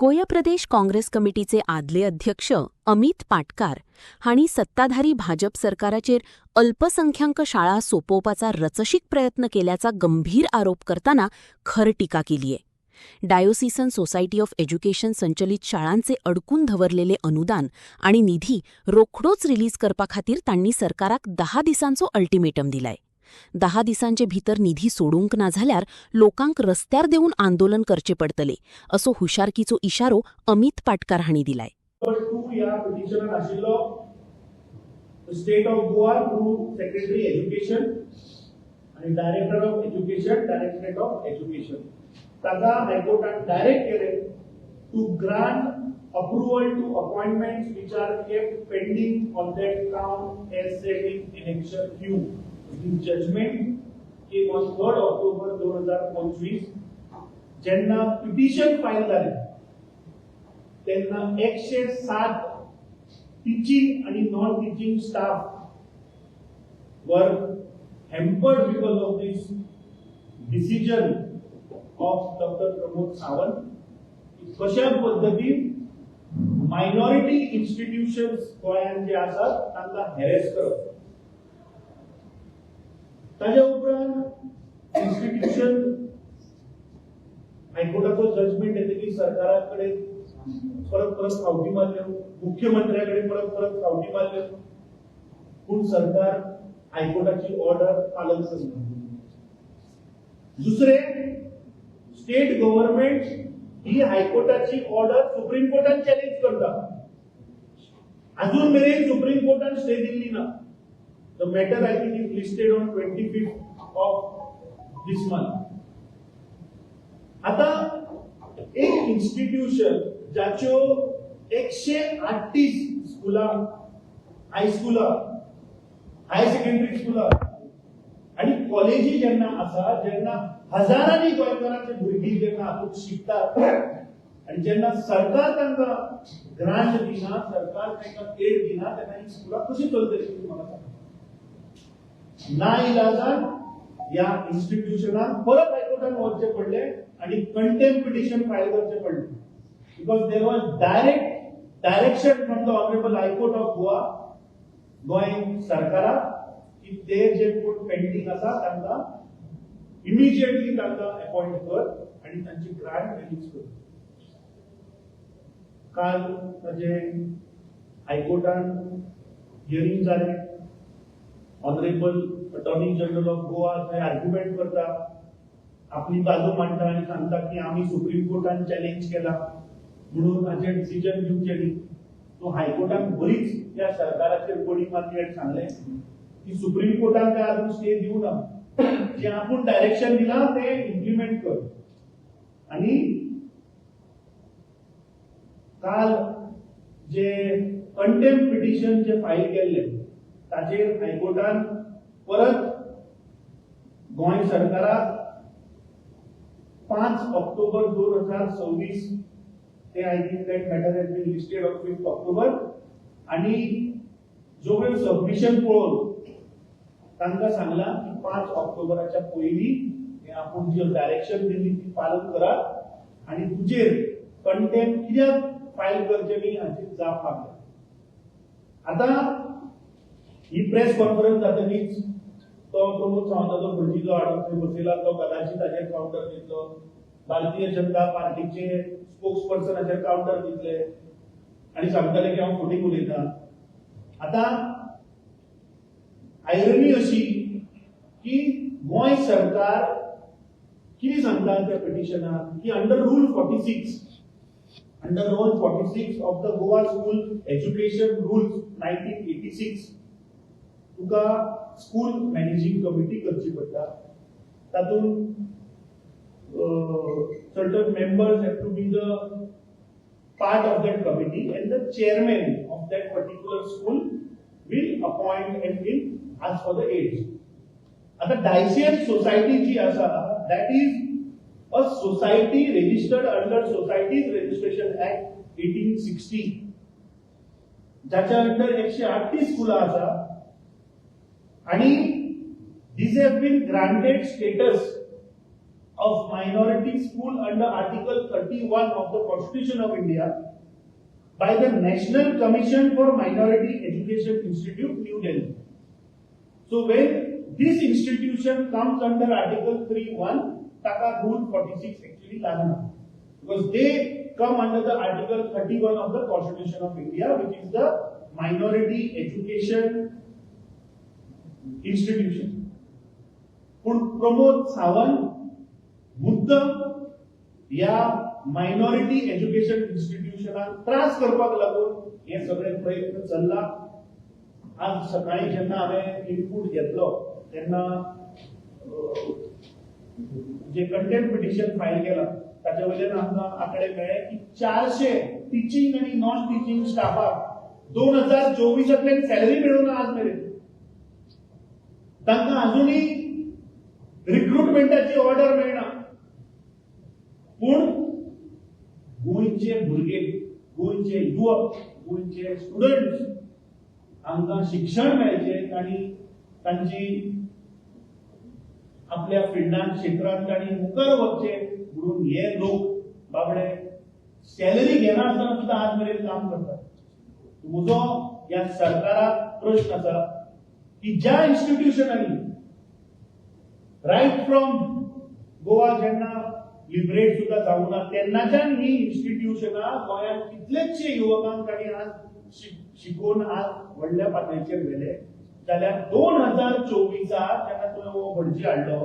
गोंय प्रदेश काँग्रेस कमिटीचे आदले अध्यक्ष अमित पाटकार हांणी सत्ताधारी भाजप सरकाराचेर अल्पसंख्याक शाळा सोपोवपाचा रचशीक प्रयत्न केल्याचा गंभीर आरोप करताना खर टिका केलीये. डायोसिसन सोसायटी ऑफ एज्युकेशन संचलित शाळांचे अडकून दवरलेले अनुदान आणि निधी रोखडोच रिलीज करपा खातीर तांणी सरकाराक 10 दिसांचो अल्टिमेटम दिलाय. 10 दिसांचे भितर निधी सोडूंक ना जाल्यार लोकांक रस्त्यार देऊन आंदोलन करचे पडतले असो हुशारकीचो इशारो अमित पाटकार हांणी दिलाय. State of Goa through secretary education आणि director of education directorate of education ताका हायकोर्टान डायरेक्ट केले to grant approval to appointments which are kept pending on that count as said in annexure Q. The judgment came on 3rd October 2025. जेन्ना petition file जाली तेन्ना 107 teaching आणि non teaching staff were hampered because of this decision of Dr. Pramod Sawant. कशा पद्धतीन minority institutions गोंयांत जे आसात तांकां हॅरेस करप. ताज्या उपरांत इन्स्टिट्यूशन हायकोर्टाचो जजमेंट येतकीर सरकारा कडेन परत फावटी मारल्यो, मुख्यमंत्र्या कडेन परत फावटी मारल्यो, पूण सरकार हायकोर्टाची ऑर्डर पालन करना. दुसरे स्टेट गव्हर्नमेंट ही हायकोर्टाची ऑर्डर सुप्रीम कोर्टान चॅलेंज करता. अजून मेरेन सुप्रीम कोर्टान स्टे दिल्ली ना. The matter I think is listed on 25th of this month. आता एक इन्स्टिट्यूशन जाच्यो 138 स्कुला, हायस्कुला, हायर सेकंडरी स्कुला आणि कॉलेजी जेन्ना आसा, जेन्ना हजारांनी गोंयकारांचे भुरगीं जेन्ना हातूंत शिकतात आणि जेन्ना सरकार तांकां ग्रांट दिना, सरकार तांकां एड दिना, तेन्ना ही स्कुलां कशी चलतली म्हाका सांगा. नाइलाजान या इन्स्टिट्यूशनाक परत हायकोर्टान वचचे पडले आणि कंटेम्प्ट पिटिशन फायल करचे पडले. Because there was direction from the honourable high court of Goa Goa सरकाराक की ते जे कोण पेंडिंग आसा तांकां इमिजिएटली तांकां अपॉइंट कर आणि तांची ग्रांट रिलीज कर. काल ताजे हायकोर्टान हियरिंग जालें. Honourable attorney general of Goa थंय आर्ग्युमेंट करता, आपली बाजू मांडटा आणि सांगता की आम्ही सुप्रीम कोर्टान चॅलेंज केला म्हणून हाचेर डिसिजन घेवचें न्ही. तो हायकोर्टान बरीच त्या सरकाराचेर बडी मारली आणि सांगलें की सुप्रीम कोर्टान काय अजून स्टे दिवं ना, जे आपण डायरेक्शन दिला ते इम्प्लिमेंट कर. आणि काल जे कंटेम्प्ट पिटिशन जे फाईल केल्ले ताचेर हायकोर्टान परत गोंय सरकाराक 5 ऑक्टोबर 2026 ते I think that matter has been listed on 5 October आणि जो वेळ सबमिशन पळोवन तांकां सांगला की 5 ऑक्टोबराच्या पयलीं आपण जी डायरेक्शन दिल्ली ती पालन करात आणि तुजेर कंटेम्प्ट कित्याक फायल करचे न्ही हाची जाप मागला. आता ही प्रेस कॉन्फरन्स जातकीच तो प्रमोद सावंताचो भटजीचो हाडून थंय बसयला, तो कदाचित ताचेर काउंटर दितलो. भारतीय जनता पार्टीचे स्पोक्सपर्सन हाचेर काउंटर दितले आणि सांगतले की हांव खोटी उलयतां. आता आयरनी अशी की गोंय सरकार कितें सांगता त्या पिटिशनाक की under rule 46 of the Goa school education rules 1986 Tuka school managing committee करची पडटा. तातूंत certain members have to be the part of that committee and the chairman of that particular school will appoint and will ask for the aids. आता डायसियन society जी आसा that is a society registered under Societies Registration Act 1860 ज्याच्या under 138 स्कुला आसा आणि these have been granted status of minority school under Article 31 of the Constitution of India by the National Commission for Minority Education Institute, New Delhi. So when this institution comes under Article 3(1), Taka Rule 46 actually लागणार, because they come under the Article 31 of the Constitution of India, which is the Minority Education Institution. पण प्रमोद सावंत मुद्दम या minority education इन्स्टिट्यूशनाक त्रास करपाक लागून हे सगळे प्रयत्न चल्ला. आज सकाळी जेन्ना हांवें इनपूट घेतलो तेन्ना जे कंटेम्प्ट पिटिशन फायल केला ताचे वयल्यान आमकां आंकडे मेळ्ळे की 400 टीचिंग आनी नॉन टीचिंग स्टाफाक 2024तल्यान सॅलरी मेळूना आज मेरेन. तांकां अजूनही रिक्रुटमेंटाची ऑर्डर मेळना. पूण गोंयचे भुरगे, गोंयचे युवक, गोंयचे स्टुडंट्स हांकां शिक्षण मेळचें आनी तांची आपल्या फिल्डांत क्षेत्रांत तांणी मुखार वचचें म्हणून हे लोक बाबडे सॅलरी घेनासतना सुद्दां आज मेरेन काम करतात. म्हजो ह्या सरकाराक प्रश्न आसा की ज्या इन्स्टिट्यूशनांनी रायट फ्रॉम गोवा जेन्ना लिबरेट सुद्धा जावना तेन्नाच्यान ही इन्स्टिट्यूशनां गोंयांत कितलेशे युवकांक तांणी आज शिकून आज व्हडल्या पातळीचेर व्हेले. जाल्यार 2024 जेन्ना तुवें हो भटजी हाडलो